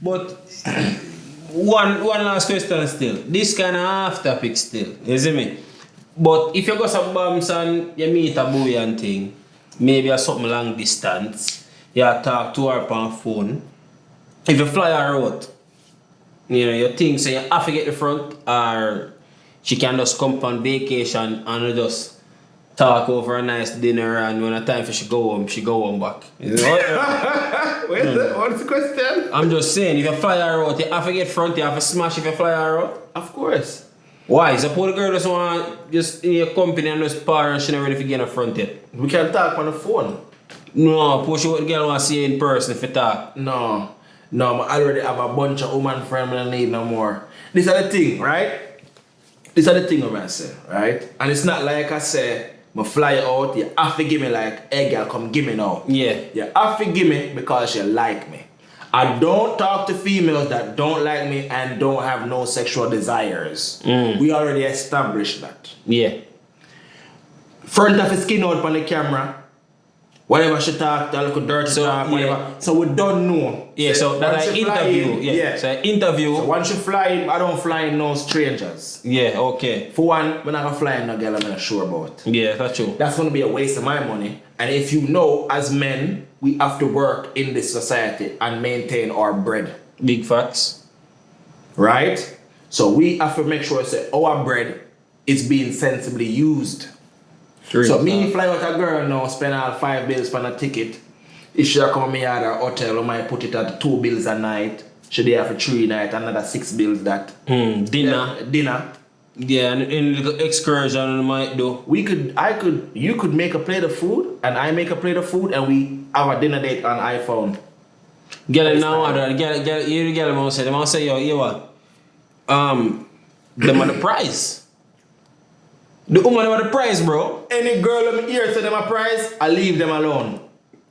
But one last question still. This kind of half topic still. You see me? But if you go some bumps and you meet a boy and thing, maybe a something long distance, you talk to her on phone. If you fly her out, you know, you think so you have to get the front, or she can just come on vacation and just talk over a nice dinner, and when it's time for she go home back. You know? What's the question? I'm just saying, if you fly her out, you have to get front, you have to smash if you fly her out. Of course. Why? Suppose the girl just want just in your company and just par and she not ready to get in front yet. We can talk on the phone. No, push what the girl want to see you in person if you talk. No, I already have a bunch of woman friends I don't need no more. This is the thing, right? This is the thing I'm say, right? And it's not like I say, I fly out, you have to give me like, hey girl, come give me now. Yeah. You have to give me because you like me. I don't talk to females that don't like me and don't have no sexual desires. We already established that. Yeah. Front of his skin out on the camera. Whatever she talk, that little dirty talk, whatever. Yeah. So we don't know. Yeah, so that's an interview. Yeah. So an interview. So once you fly in, I don't fly in no strangers. Yeah, okay. For one, when I go fly in no girl I'm not sure about. Yeah, that's true. That's gonna be a waste of my money. And if you know, as men, we have to work in this society and maintain our bread. Big facts. Right? So we have to make sure that our bread is being sensibly used. True. So me fly out a girl now, spend all $5 for a ticket. If she come me at a hotel, I might put it at $2 a night. She there for 3 nights, another $6 that. Dinner. Yeah, and in little excursion I might do. You could make a plate of food, and I make a plate of food, and we have a dinner date on iPhone. Get it now, they must say, yo, you what? Them are the price. The woman are the price, bro. Any girl let me hear say them a price, I leave them alone.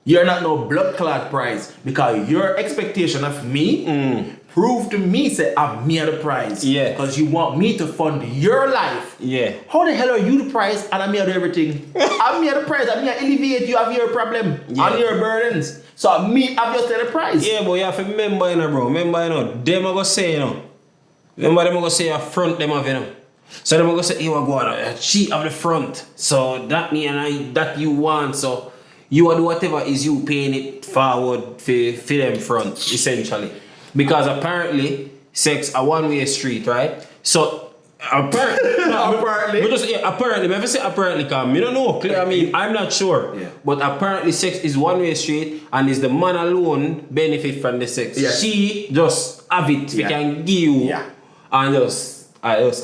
You're not no blood clot price because your expectation of me prove to me say I'm me the price. Yeah. Because you want me to fund your life. Yeah. How the hell are you the price and I'm here to everything? I'm here the price. I'm here to alleviate you of your problem and your burdens. So me obviously the price. Yeah, but you have to remember, you know, bro. Remember, you know, them are gonna say, you know. Remember, them are gonna say up front them of, you know. So them are gonna say, you are going cheat of the front. So that me and that you want. So you will do whatever is you paying it forward for them front, essentially. Because apparently, sex a one-way street, right? So apparently, apparently, never say apparently, because I don't know. Clear, I mean, I'm not sure. Yeah. But apparently, sex is one-way street, and is the man alone benefit from the sex. Yeah. She just have it. We can give you, and just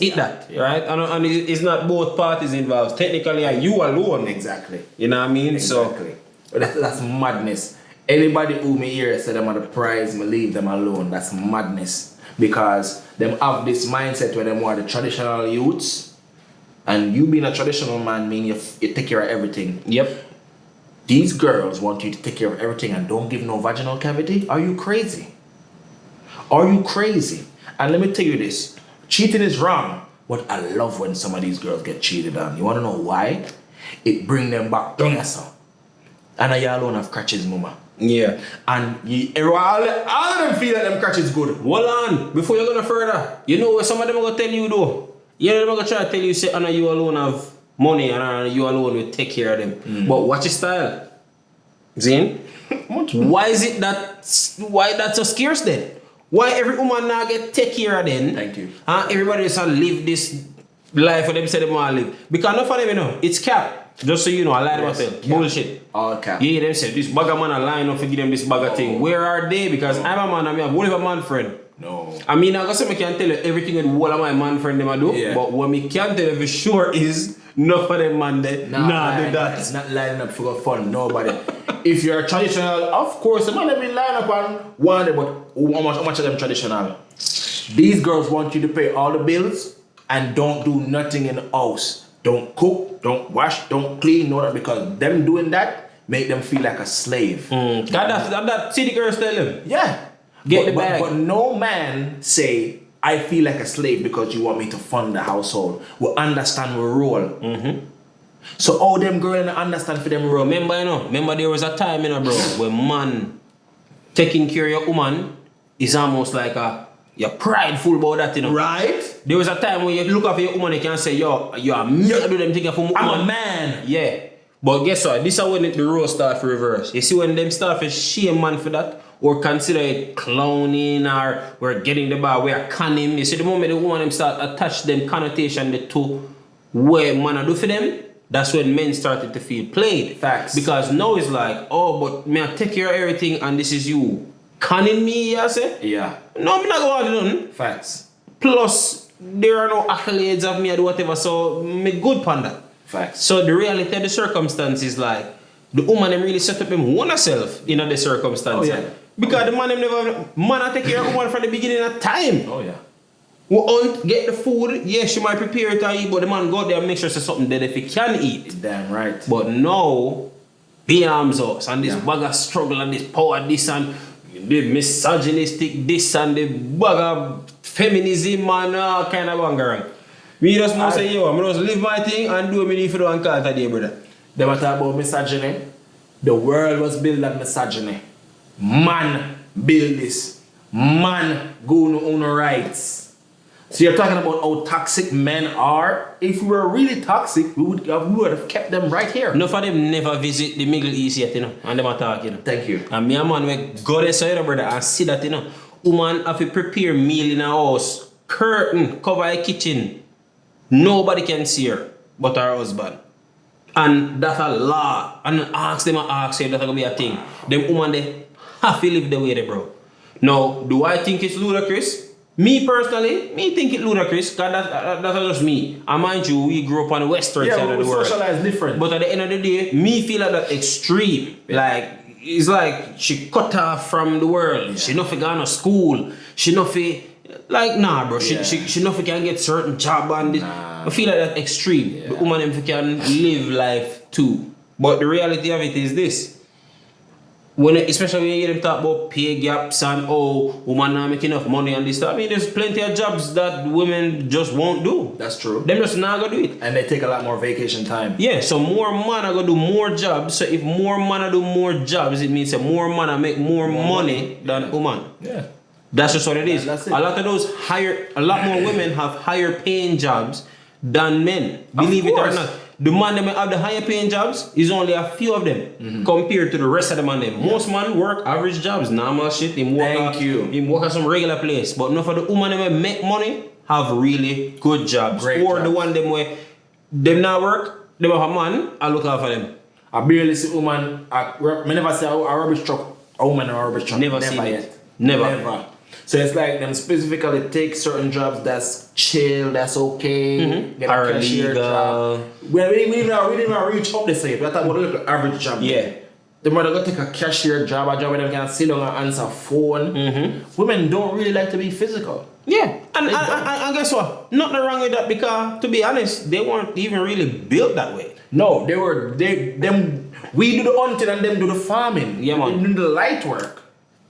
eat that, right? And it's not both parties involved. Technically, you alone. Exactly. You know what I mean? Exactly. So that's madness. Anybody who me hear say them are the prize, me leave them alone. That's madness. Because them have this mindset where them are the traditional youths, and you being a traditional man mean you take care of everything. Yep. These girls want you to take care of everything and don't give no vaginal cavity. Are you crazy? Are you crazy? And let me tell you this. Cheating is wrong, but I love when some of these girls get cheated on. You want to know why? It bring them back down, so. And you alone have crutches, mama. Yeah. And all of them feel that them crutches good. Hold on, before you go no further, you know what some of them are going to tell you though? You know, they're going to try to tell you, say, Anna, you alone have money and you alone will take care of them. But watch your style. Zane? Why is it why that's so scarce then? Why every woman now get take care of them? Thank you. Everybody just live this life for them say they want to live. Because enough of them, you know, it's cap. Just so you know, I lie to myself. Bullshit. All cap. Yeah, them say this bugger man a line up to give them this bugger thing. Where are they? Because I'm a man, I have one of a man friend. No. I mean, I guess I can tell you everything that all of my man friend them I do. Yeah. But what me can tell you for sure is enough of them man there. Nah, do that. It's not lining up for fun. Nobody. If you're traditional, of course, the man will be line up on one day, but how much of them traditional? These girls want you to pay all the bills and don't do nothing in the house. Don't cook, don't wash, don't clean, no, because them doing that make them feel like a slave. That city girls tell them. Yeah. Get the bag. But no man say, I feel like a slave because you want me to fund the household. We understand we role. So all them girls understand for them role. Remember there was a time, you know, bro, when man taking care of your woman it's almost like you're prideful about that, you know. Right? There was a time when you look at your woman, you can say, yo, you're a man, do them thing for I'm a man. Yeah. But guess what? This is when the role start to reverse. You see when them start to shame man for that, or consider it clowning, or we're getting the bar, we're conning. You see the moment the woman them start attach them connotation the two what man do for them, that's when men started to feel played. Facts. Because now it's like, oh, but me I take care of everything and this is you conning me, you say? Yeah. No, I'm not going to do nothing. Facts. Plus, there are no accolades of me or whatever, so me good pon that. Facts. So the reality of the circumstance is like, the woman them really set up him one herself in the circumstance. Oh, yeah. Because the man them never, man I take care of woman from the beginning of time. Oh yeah. We aunt get the food, yeah, she might prepare it and eat, but the man go there and make sure there's something that if he can eat. Damn right. But now, be arms us and this bag of struggle and this power, this and the misogynistic, this and the bag of feminism and all kind of banger. Me just know say, yo, I'm just live my thing and do what I need for do and call it a day, brother. They were talking about misogyny. The world was built on misogyny. Man build this. Man go on rights. So you're talking about how toxic men are. If we were really toxic, we would have kept them right here. Enough of them never visit the Middle East yet, you know, and them attack, you know. Thank you. And me a man we go there, so, brother, and see that, you know, woman have to prepare meal in a house, curtain, cover a kitchen. Nobody can see her but her husband. And that's a law. And ask them that's gonna be a thing. Them woman they have to live the way they bro. Now, do I think it's ludicrous? Me personally, me think it's ludicrous, because that's just me. And mind you, we grew up on the western side of the world. Socialize different. But at the end of the day, me feel like that extreme. Like, it's like she cut off from the world. Yeah. She not go to school. She not like, nah, bro. She not can get certain job and this. Nah. I feel like that extreme. Yeah. The woman them can live life too. But the reality of it is this. Especially when you hear them talk about pay gaps and women not making enough money and this stuff. I mean, there's plenty of jobs that women just won't do. That's true. Them just not gonna do it. And they take a lot more vacation time. Yeah, so more man are gonna do more jobs. So if more man do more jobs, it means that more man make more money than women. Yeah. That's just what it is. That's it. A lot of those a lot more women have higher paying jobs than men. Believe it or not. The man that have the higher paying jobs is only a few of them compared to the rest of the man them. Most men work average jobs, normal shit. He work at some regular place. But none of the women that make money have really good jobs. Great or jobs. the one them where them not work, them have a man, I look out for them. I barely see woman. I never see a rubbish truck. A woman in a rubbish truck. Never seen yet. it. Never. So it's like them specifically take certain jobs that's chill, that's okay. Get a cashier job. We didn't even reach up the same. We're talking about a little average job. Yeah. They might go take a cashier job, a job where they can sit down and answer phone. Women don't really like to be physical. Yeah, and guess what? Nothing wrong with that, because to be honest, they weren't even really built that way. No, we do the hunting and them do the farming. Yeah, man. They do the light work.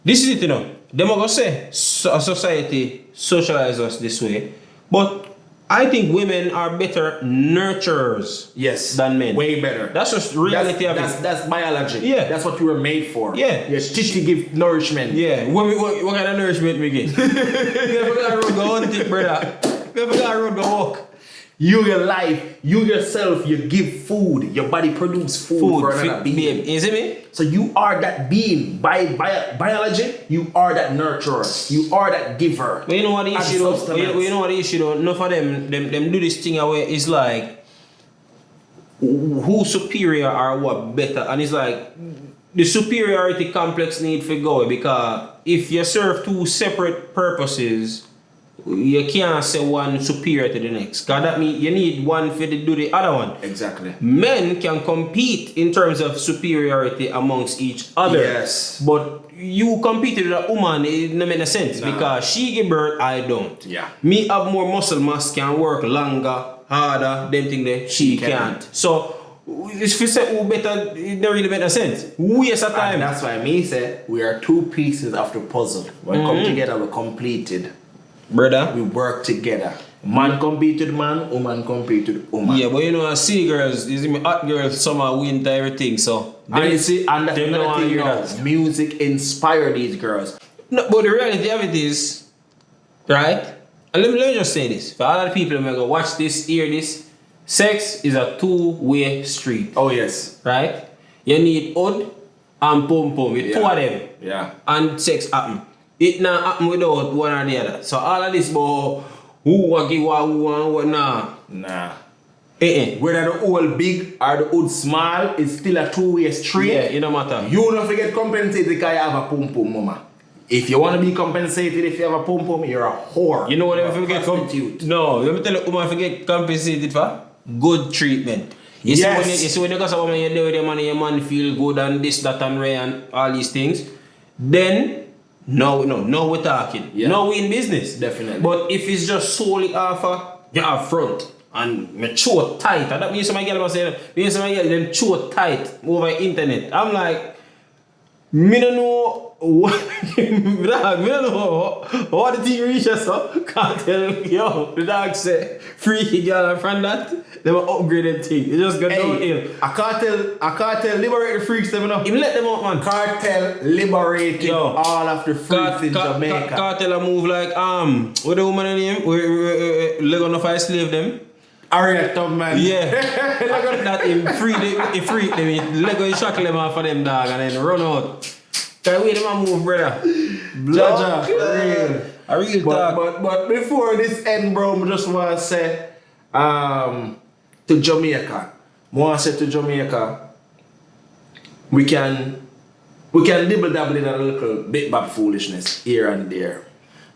This is it, you know. Them are gonna say a society socialize us this way, but I think women are better nurturers than men. Way better. That's just reality of it. That's biology. Yeah. That's what you were made for. Yeah. You're stitched to give nourishment. Yeah. What kind of nourishment we get? You never got to go on it, brother. You never got to go walk. You, your life, you yourself, you give food. Your body produces food for another being. You see me? So you are that being. By biology, you are that nurturer. You are that giver. But you know what the issue though? You know what the issue though? Enough of them do this thing where it's like who superior or what better, and it's like the superiority complex need to go, because if you serve two separate purposes, you can't say one superior to the next, because that means you need one to do the other one. Exactly. Men can compete in terms of superiority amongst each other. Yes. But you compete with a woman, it doesn't make sense, because she give birth, I don't. Yeah. Me have more muscle mass, can work longer, harder, them thing that she can't. So if you say who better, it don't really make no sense. Waste of time. And that's why me say we are two pieces of the puzzle. When we come together, we're completed. Brother, we work together. Man compete with man, woman compete with woman. Yeah, but you know, I see girls, you see me hot girls, summer, winter, everything. So and you see, and that's another thing now. Music inspire these girls. No, but the reality of it is, right? And let me just say this. For all of the people who may go watch this, hear this, sex is a two-way street. Oh, yes. Right? You need odd and pum pum. With two of them. Yeah. And sex happen. It not happen without one or the other. So all of this about who want give what nah. Nah. Eh. Whether the old big or the old small, it's still a two-way street. Yeah, it don't matter. You don't forget compensated because you have a pum pum, mama. If you want to be compensated if you have a pum pum, you're a whore. You know what you're I forget? prostitute. No, let me tell you, woman forget compensated for good treatment. You see when you got someone you're there with your man and your man feel good and this, that and Ray and all these things, then no, we're talking. Yeah. No, we in business. Definitely. But if it's just solely offer, you have front and me chew tight. And that means my girl was saying, them chew tight over internet. I'm like, me don't know what me don't know what the thing reaches so can't tell yo the dog say freaky girl and from that they were upgraded thing. It just got downhill. A cartel liberate the freaks them enough. Even let them out, man. Cartel liberated all of the freaks in Jamaica. Cartel a move like what the woman name? We Lego no fire slave them. Ariel Tubman. Yeah. That him free them. Lego shackle them off for them dog and then run out. Can we them move, brother? Jaja, real. A real talk. But before this end, bro, I just want to say to Jamaica. I want to say to Jamaica, we can dibble dabble in a little bit of foolishness here and there.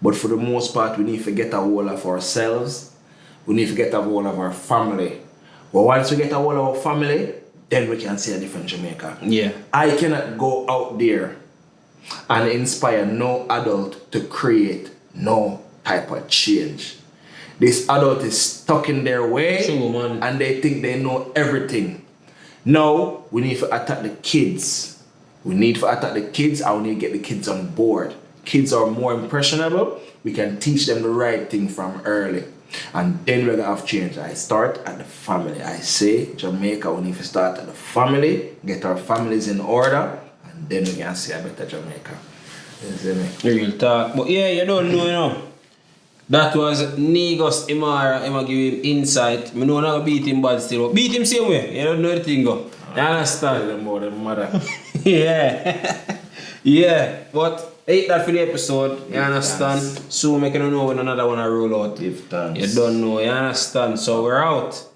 But for the most part, we need to get a hold of ourselves. We need to get a hold of our family. But once we get a hold of our family, then we can see a different Jamaica. Yeah. I cannot go out there and inspire no adult to create no type of change. This adult is stuck in their way. True, man. And they think they know everything. Now, we need to attack the kids. We need to attack the kids and we need to get the kids on board. Kids are more impressionable. We can teach them the right thing from early. And then we're going to have change. I start at the family. I say, Jamaica, we need to start at the family, get our families in order, and then we can see a better Jamaica. You see me? Real talk. But yeah, you don't know, you know. That was Negus Imara. I'm going to give him insight. I know I'm not going to beat him bad still. But beat him same way. You don't know the thing go. You understand? Tell them about them mother. Yeah. Yeah. But ain't that for the episode, you understand? Soon we can know when another one will roll out. Give thanks. You don't know, you understand? So we're out.